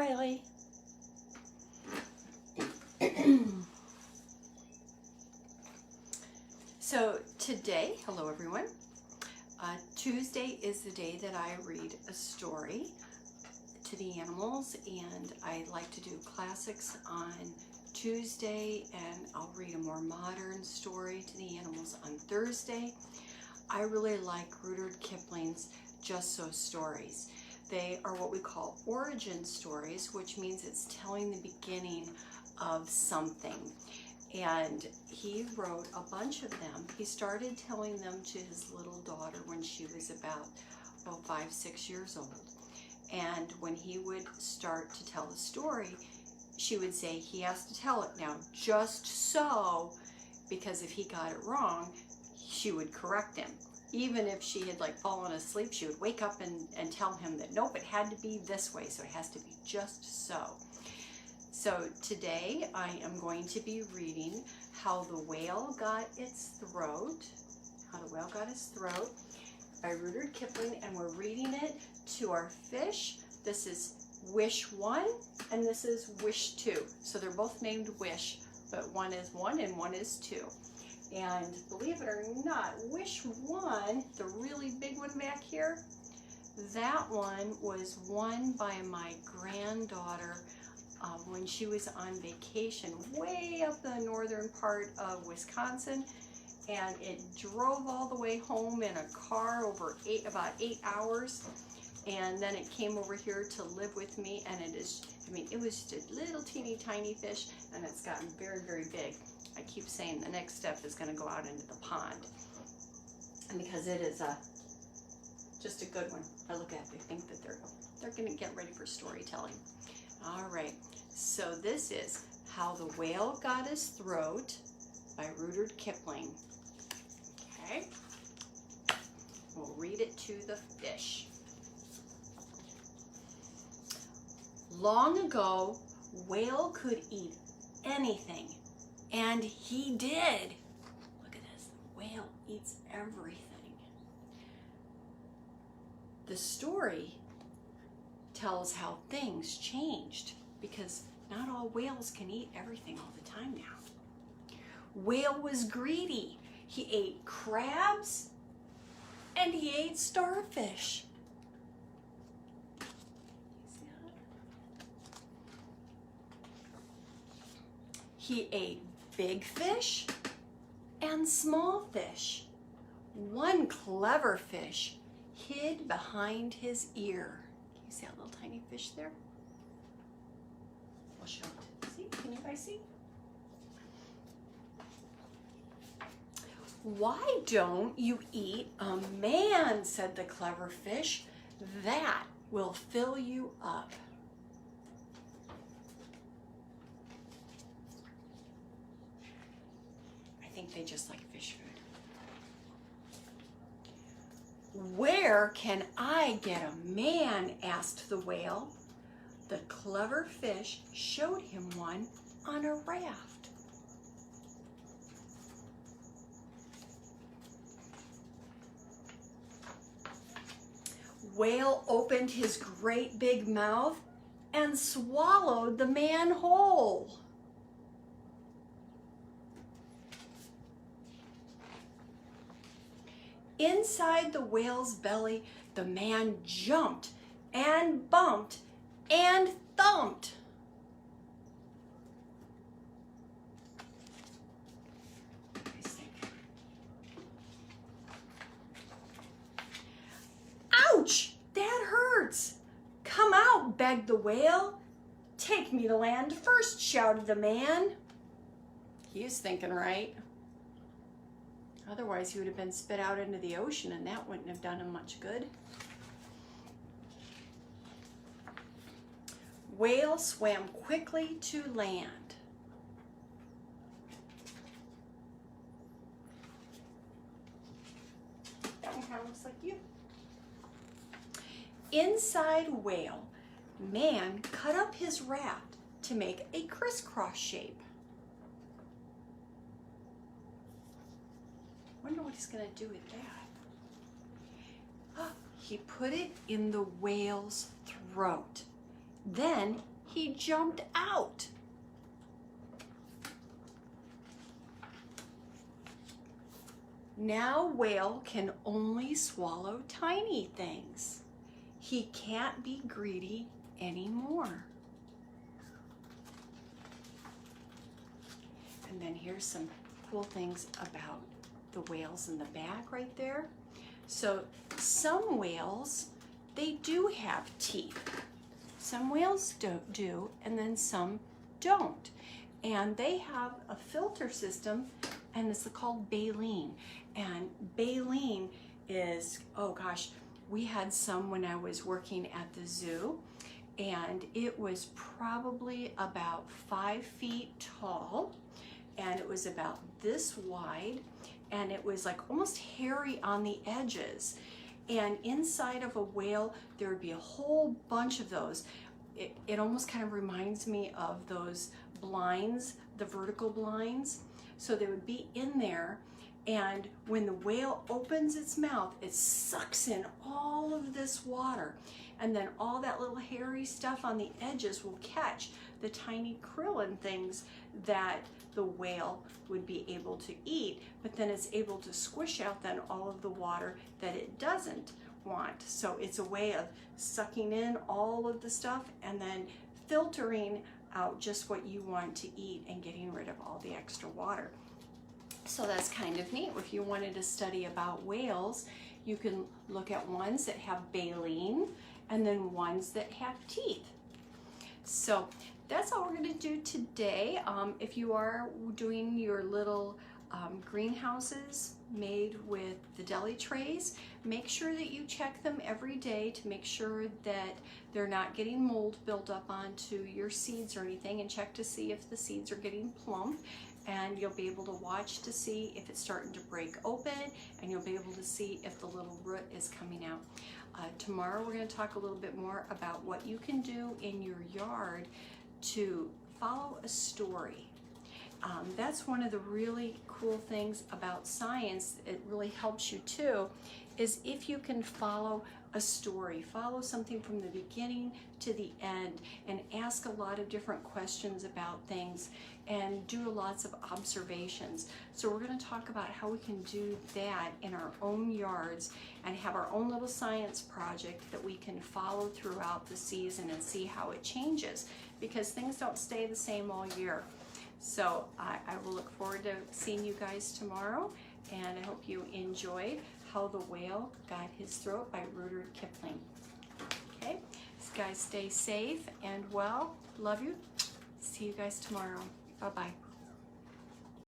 Riley. So today, hello everyone. Tuesday is the day that I read a story to the animals, and I like to do classics on Tuesday, and I'll read a more modern story to the animals on Thursday. I really like Rudyard Kipling's Just So stories. They are what we call origin stories, which means it's telling the beginning of something. And he wrote a bunch of them. He started telling them to his little daughter when she was about 5, 6 years old. And when he would start to tell the story, she would say, he has to tell it now just so, because if he got it wrong, she would correct him. Even if she had fallen asleep, she would wake up and tell him that nope, it had to be this way, so it has to be just so. So today I am going to be reading How the Whale Got Its Throat, by Rudyard Kipling, and we're reading it to our fish. This is Wish 1 and this is Wish 2. So they're both named Wish, but one is 1 and one is 2. And believe it or not, Wish 1, the really big one back here, that one was won by my granddaughter when she was on vacation way up the northern part of Wisconsin, and it drove all the way home in a car over about 8 hours, and then it came over here to live with me, and it is, it was just a little teeny tiny fish, and it's gotten very, very big. I keep saying the next step is going to go out into the pond, and because it is just a good one. I look at it, I think that they're going to get ready for storytelling. All right, so this is How the Whale Got His Throat by Rudyard Kipling. Okay, we'll read it to the fish. Long ago, whale could eat anything. And he did. Look at this, the whale eats everything. The story tells how things changed, because not all whales can eat everything all the time now. Whale was greedy. He ate crabs and he ate starfish. See that? He ate big fish and small fish. One clever fish hid behind his ear. Can you see that little tiny fish there? We'll show it. See? Can you guys see? Why don't you eat a man, said the clever fish. That will fill you up. I think they just like fish food. Where can I get a man? Asked the whale. The clever fish showed him one on a raft. Whale opened his great big mouth and swallowed the man whole. Inside the whale's belly, the man jumped and bumped and thumped. Ouch! That hurts! Come out, begged the whale. Take me to land first, shouted the man. He was thinking right. Otherwise, he would have been spit out into the ocean, and that wouldn't have done him much good. Whale swam quickly to land. That one kind of looks like you. Inside whale, man cut up his raft to make a crisscross shape. Wonder what he's going to do with that. He put it in the whale's throat. Then He jumped out. Now whale can only swallow tiny things. He can't be greedy anymore. And then here's some cool things about the whales in the back right there. So some whales, they do have teeth. Some whales do, and then some don't. And they have a filter system, and it's called baleen. And baleen is, oh gosh, we had some when I was working at the zoo, and it was probably about 5 feet tall, and it was about this wide, and it was like almost hairy on the edges. And inside of a whale, there would be a whole bunch of those. It almost kind of reminds me of those blinds, the vertical blinds. So they would be in there, and when the whale opens its mouth, it sucks in all of this water, and then all that little hairy stuff on the edges will catch the tiny krill and things that the whale would be able to eat, but then it's able to squish out then all of the water that it doesn't want. So it's a way of sucking in all of the stuff and then filtering out just what you want to eat and getting rid of all the extra water. So that's kind of neat. If you wanted to study about whales, you can look at ones that have baleen and then ones that have teeth. So that's all we're going to do today. If you are doing your little greenhouses made with the deli trays, make sure that you check them every day to make sure that they're not getting mold built up onto your seeds or anything, and check to see if the seeds are getting plump, and you'll be able to watch to see if it's starting to break open, and you'll be able to see if the little root is coming out. Tomorrow we're going to talk a little bit more about what you can do in your yard to follow a story. That's one of the really cool things about science. It really helps you too, is if you can follow a story, follow something from the beginning to the end, and ask a lot of different questions about things and do lots of observations. So we're going to talk about how we can do that in our own yards and have our own little science project that we can follow throughout the season and see how it changes, because things don't stay the same all year. So I will look forward to seeing you guys tomorrow, and I hope you enjoyed How the Whale Got His Throat by Rudyard Kipling. Okay, so guys, stay safe and well. Love you. See you guys tomorrow. Bye-bye.